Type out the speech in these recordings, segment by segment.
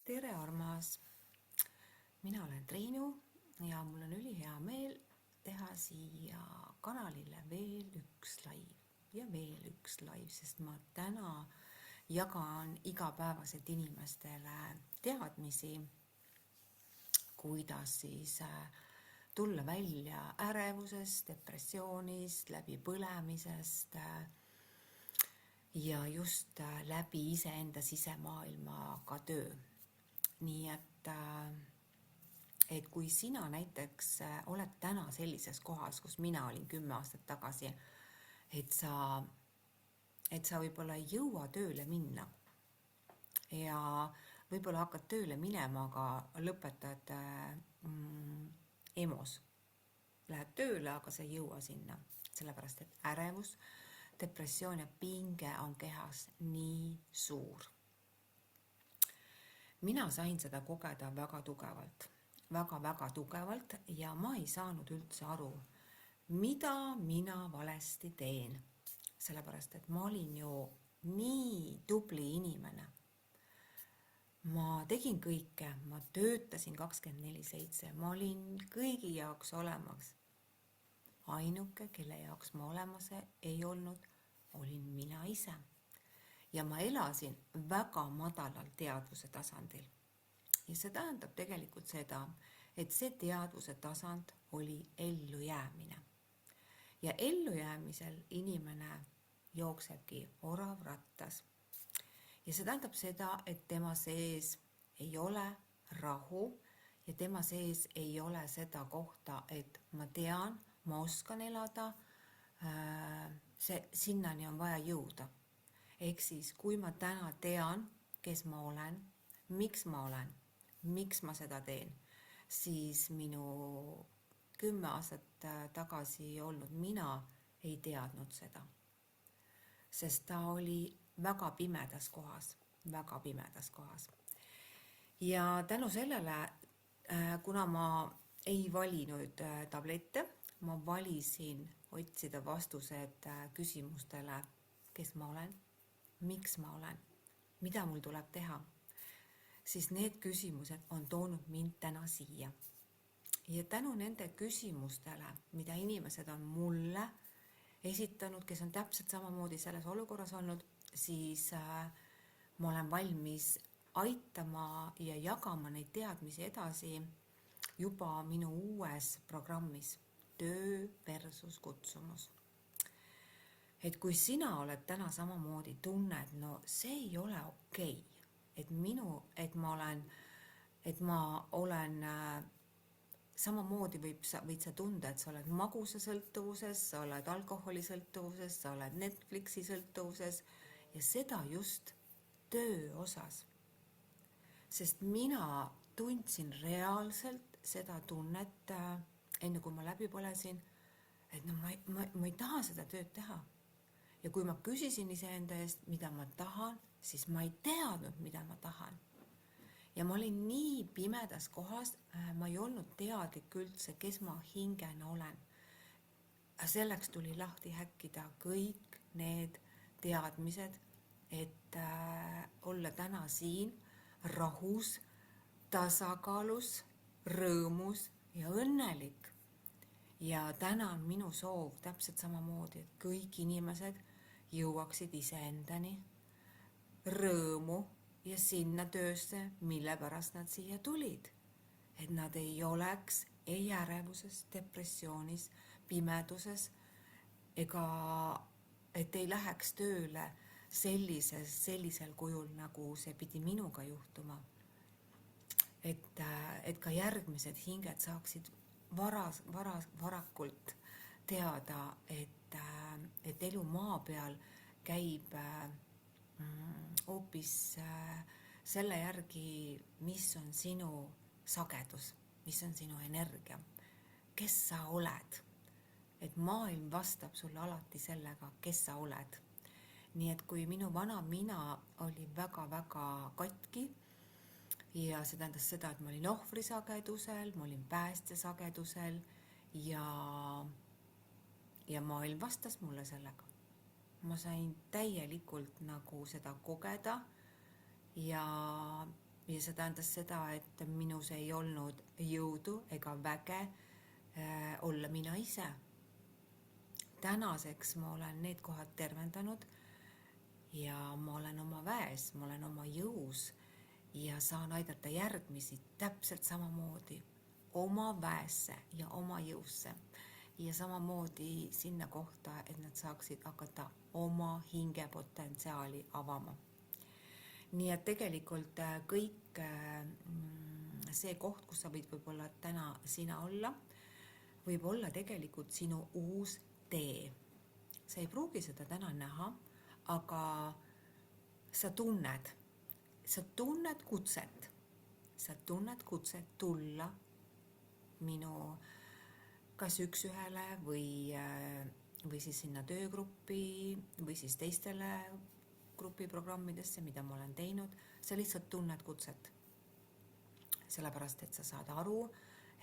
Tere, armas! Mina olen Triinu ja mul on ülihea meel teha siia kanalile veel üks live, sest ma täna jagan igapäevaselt inimestele teadmisi, kuidas siis tulla välja ärevusest, depressioonist, läbi põlemisest ja just läbi iseenda sisemaailmaga töö. Nii et kui sina näiteks oled täna sellises kohas, kus mina olin 10 aastat tagasi, et sa võib-olla ei jõua tööle minna ja võib-olla hakkad tööle minema, aga lõpetad EMO-s. Lähed tööle, aga sa ei jõua sinna, sellepärast et ärevus, depressioon ja pinge on kehas nii suur. Mina sain seda kogeda väga tugevalt ja ma ei saanud üldse aru, mida mina valesti teen. Sellepärast, et ma olin ju nii tubli inimene. Ma tegin kõike, ma töötasin 24/7, ma olin kõigi jaoks olemas. Ainuke, kelle jaoks ma olemas ei olnud, olin mina ise. Ja ma elasin väga madalal teadvuse tasandil. Ja see tähendab tegelikult seda, et see teadvuse tasand oli ellujäämine. Ja ellujäämisel inimene jooksebki oravrattas. Ja see tähendab seda, et tema sees ei ole rahu ja tema sees ei ole seda kohta, et ma tean, ma oskan elada, sinnani on vaja jõuda. Ehk siis, kui ma täna tean, kes ma olen, miks ma seda teen, siis minu 10 aastat tagasi olnud mina ei teadnud seda. Sest ta oli väga pimedas kohas. Ja tänu sellele, kuna ma ei valinud tablette, ma valisin otsida vastused küsimustele, kes ma olen, miks ma olen, mida mul tuleb teha, siis need küsimused on toonud mind täna siia. Ja tänu nende küsimustele, mida inimesed on mulle esitanud, kes on täpselt samamoodi selles olukorras olnud, siis ma olen valmis aitama ja jagama neid teadmisi edasi juba minu uues programmis Töö versus kutsumus. Et kui sina oled täna samamoodi tunned, no see ei ole okei. Et ma olen samamoodi võid sa tunda, et sa oled magusa sõltuvuses, sa oled alkoholisõltuvuses, sa oled Netflixi sõltuvuses ja seda just töö osas. Sest mina tundsin reaalselt seda tunnet, enne kui ma läbi põlesin, et no ma ei taha seda tööd teha. Ja kui ma küsisin iseenda eest, mida ma tahan, siis ma ei teadnud, mida ma tahan. Ja ma olin nii pimedas kohas, ma ei olnud teadlik üldse, kes ma hingena olen. Selleks tuli lahti häkkida kõik need teadmised, et olla täna siin rahus, tasakaalus, rõõmus ja õnnelik. Ja täna on minu soov täpselt samamoodi, et kõik inimesed jõuaksid iseendani, rõõmu ja sinna töösse, mille pärast nad siia tulid. Et nad ei oleks ei ärevuses, depressioonis, pimeduses ega et ei läheks tööle sellisel kujul, nagu see pidi minuga juhtuma. Et ka järgmised hinged saaksid varakult teada, et elu maa peal käib hoopis selle järgi, mis on sinu sagedus, mis on sinu energia, kes sa oled. Et maailm vastab sulle alati sellega, kes sa oled. Nii et kui minu vana mina oli väga katki ja see tähendas seda, et ma olin ohvrisagedusel, ma olin päästjasagedusel ja maailm vastas mulle sellega. Ma sain täielikult nagu seda kogeda ja ja see tähendas seda, et minus ei olnud jõudu ega väge olla mina ise. Tänaseks ma olen need kohad tervendanud ja ma olen oma väes, ma olen oma jõus ja saan aidata järgmisi täpselt samamoodi oma väesse ja oma jõusse ja samamoodi sinna kohta, et nad saaksid hakata oma hingepotentsiaali avama. Nii et tegelikult kõik see koht, kus sa võid võib-olla täna sina olla, võib olla tegelikult sinu uus tee. Sa ei pruugi seda täna näha, aga sa tunned kutset. Sa tunned kutset tulla minu kas üks-ühele või siis sinna töögruppi või siis teistele grupiprogrammidesse, mida ma olen teinud. Sa lihtsalt tunned kutset. Sellepärast, et sa saad aru,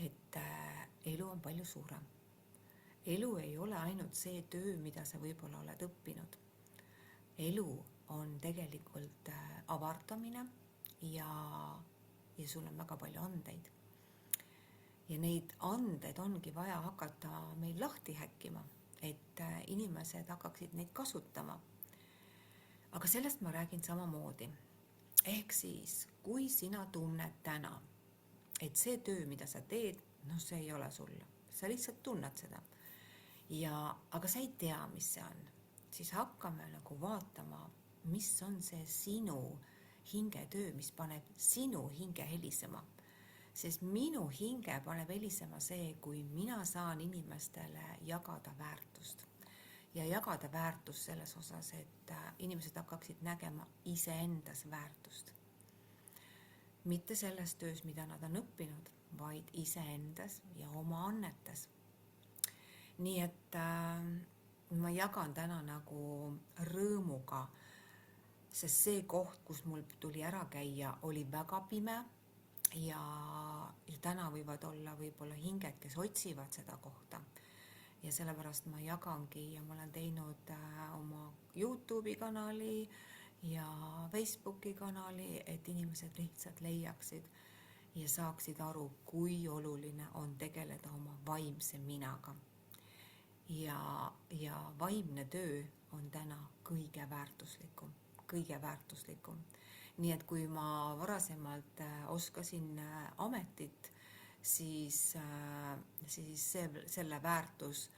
et elu on palju suurem. Elu ei ole ainult see töö, mida sa võib-olla oled õppinud. Elu on tegelikult avardamine ja sul on väga palju andeid. Ja neid anded ongi vaja hakata meil lahti häkkima, et inimesed hakkaksid neid kasutama. Aga sellest ma räägin samamoodi. Ehk siis, kui sina tunned täna, et see töö, mida sa teed, see ei ole sulle. Sa lihtsalt tunned seda. Aga sa ei tea, mis see on. Siis hakkame nagu vaatama, mis on see sinu hingetöö, mis paneb sinu hinge helisema. Sest minu hinge paneb helisema see, kui mina saan inimestele jagada väärtust. Ja jagada väärtust selles osas, et inimesed hakkaksid nägema iseendas väärtust. Mitte selles töös, mida nad on õppinud, vaid iseendas ja oma annetes. Nii et ma jagan täna nagu rõõmuga, sest see koht, kus mul tuli ära käia, oli väga pime ja täna võivad olla võib-olla hinged, kes otsivad seda kohta. Ja sellepärast ma jagangi ja ma olen teinud oma YouTube'i kanali ja Facebooki kanali, et inimesed lihtsalt leiaksid ja saaksid aru, kui oluline on tegeleda oma vaimse minaga. Ja vaimne töö on täna kõige väärtuslikum. Nii et kui ma varasemalt oskasin ametit, siis selle väärtus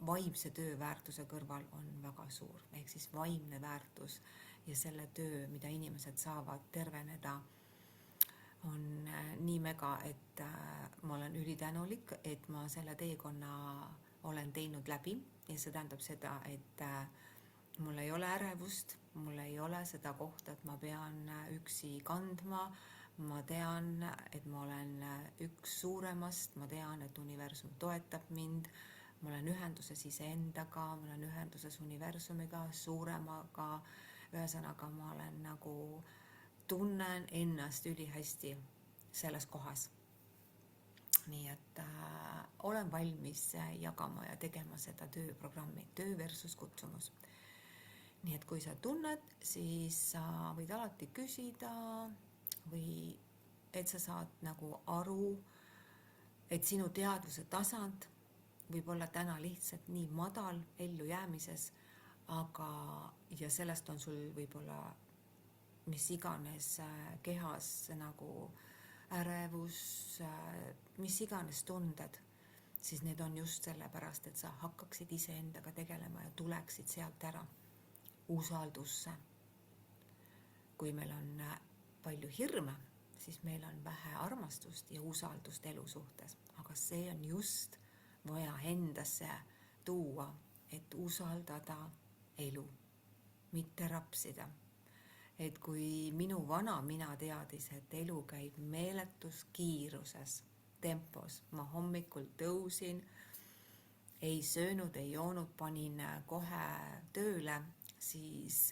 vaimse töö väärtuse kõrval on väga suur. Ehk siis vaimne väärtus ja selle töö, mida inimesed saavad terveneda, on nii mega, et ma olen ülitänulik, et ma selle teekonna olen teinud läbi ja see tähendab seda, et mul ei ole ärevust, mul ei ole seda kohta, et ma pean üksi kandma. Ma tean, et ma olen üks suuremast, ma tean, et universum toetab mind, ma olen ühenduses iseendaga, ma olen ühenduses universumiga, suuremaga, ühesõnaga ma olen nagu tunnen ennast ülihästi selles kohas. Nii et olen valmis jagama ja tegema seda tööprogrammi, töö versus kutsumus. Nii et kui sa tunned, siis sa võid alati küsida või et sa saad nagu aru, et sinu teadvuse tasand võib olla täna lihtsalt nii madal ellujäämises, ja sellest on sul võib-olla mis iganes kehas nagu ärevus, mis iganes tunded, siis need on just sellepärast, et sa hakkaksid iseendaga tegelema ja tuleksid sealt ära usaldusse. Kui meil on palju hirme, siis meil on vähe armastust ja usaldust elu suhtes. Aga see on just vaja endasse tuua, et usaldada elu, mitte rapsida. Et kui minu vana mina teadis, et elu käib meeletus kiiruses, tempos, ma hommikul tõusin, ei söönud, ei joonud, panin kohe tööle, siis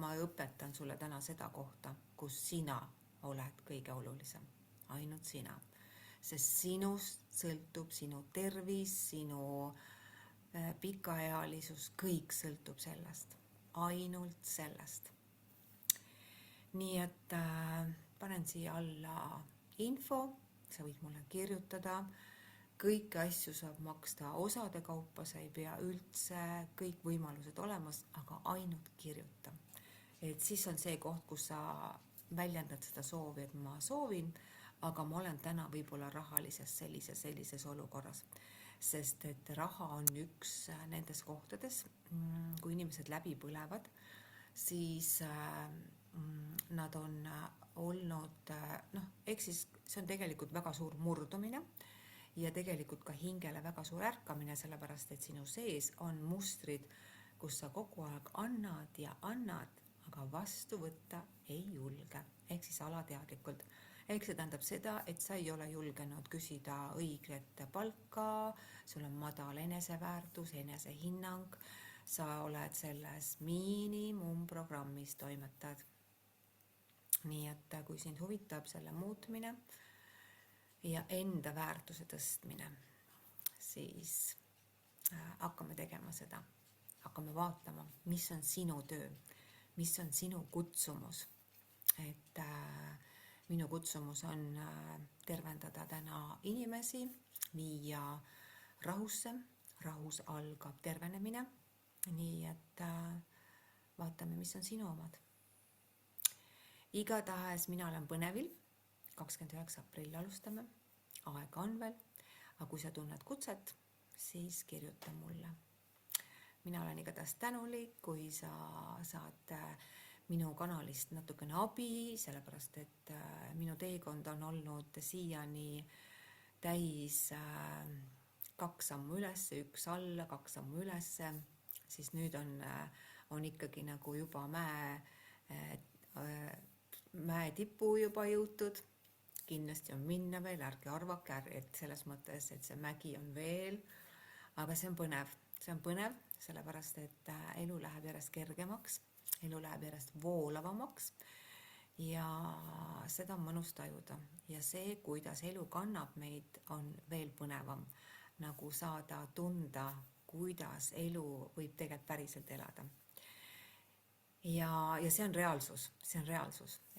ma õpetan sulle täna seda kohta, kus sina oled kõige olulisem, ainult sina. Sest sinust sõltub sinu tervis, sinu pikaealisus, kõik sõltub sellest, ainult sellest. nii et panen siia alla info, sa võid mulle kirjutada, kõiki asju saab maksta osade kaupa, sa ei pea üldse kõik võimalused olemas, aga ainult kirjuta. Et siis on see koht, kus sa väljendad seda soovi, et ma soovin, aga ma olen täna võib-olla rahalises sellises olukorras. Sest et raha on üks nendes kohtades, kui inimesed läbi põlevad, siis nad on olnud, ehk siis see on tegelikult väga suur murdumine ja tegelikult ka hingele väga suur ärkamine, sellepärast et sinu sees on mustrid, kus sa kogu aeg annad ja annad, aga vastu võtta ei julge, ehk siis alateadlikult. Ehk see tähendab seda, et sa ei ole julgenud küsida õiget palka, sul on madal eneseväärtus, enesehinnang, sa oled selles miinimumprogrammis toimetad. Nii et kui sind huvitab selle muutmine ja enda väärtuse tõstmine, siis hakkame tegema seda. Hakkame vaatama, mis on sinu töö, mis on sinu kutsumus. Et minu kutsumus on tervendada täna inimesi, viia rahusse, rahus algab tervenemine. Nii et vaatame, mis on sinu omad. Igatahes mina olen põnevil, 29. aprill alustame, aega on veel, aga kui sa tunned kutset, siis kirjuta mulle. Mina olen igatahes tänulik, kui sa saad minu kanalist natukene abi, sellepärast et minu teekond on olnud siiani täis 2 sammu ülesse, 1 alla, 2 sammu ülesse, siis nüüd on ikkagi nagu juba mäe tipu juba jõutud. Kindlasti on minna veel, ärge arvake, et selles mõttes, et see mägi on veel, aga see on põnev, sellepärast et elu läheb järjest kergemaks, elu läheb järjest voolavamaks ja seda on mõnus tajuda. Ja see, kuidas elu kannab meid, on veel põnevam, nagu saada tunda, kuidas elu võib tegelikult päriselt elada. Ja see on reaalsus,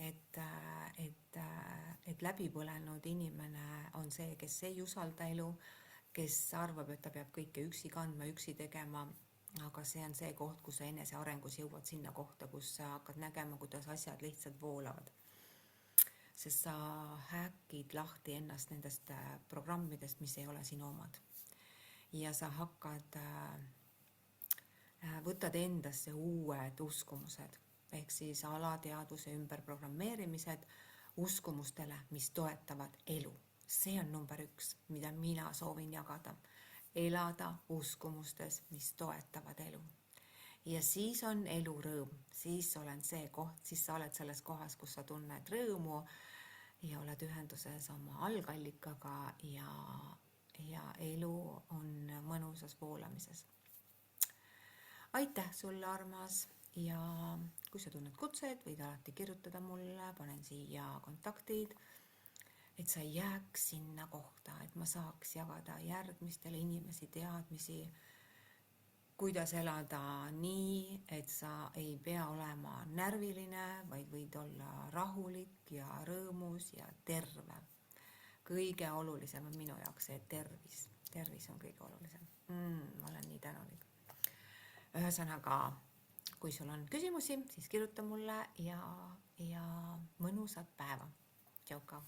et läbipõlenud inimene on see, kes ei usalda elu, kes arvab, et ta peab kõike üksi kandma, üksi tegema, aga see on see koht, kus sa enesearengus jõuad sinna kohta, kus sa hakkad nägema, kuidas asjad lihtsalt voolavad. Sest sa häkid lahti ennast nendest programmidest, mis ei ole sinu omad. Ja sa hakkad võtad endasse uued uskumused, ehk siis alateadvuse ümberprogrammeerimised uskumustele, mis toetavad elu. See on number 1, mida mina soovin jagada. Elada uskumustes, mis toetavad elu. Ja siis on elu rõõm, siis olen see koht, siis sa oled selles kohas, kus sa tunned rõõmu ja oled ühenduses oma algallikaga ja elu on mõnusas voolamises. Aitäh sulle, armas, ja kui sa tunned kutset, võid alati kirjutada mulle, panen siia kontaktid, et sa jääks sinna kohta, et ma saaks jagada järgmistele inimesi teadmisi, kuidas elada nii, et sa ei pea olema närviline, vaid võid olla rahulik ja rõõmus ja terve. Kõige olulisem on minu jaoks see tervis on kõige olulisem. Ma olen nii tänulik. Ühesõnaga, kui sul on küsimusi, siis kirjuta mulle ja mõnusat päeva. Tšau ka!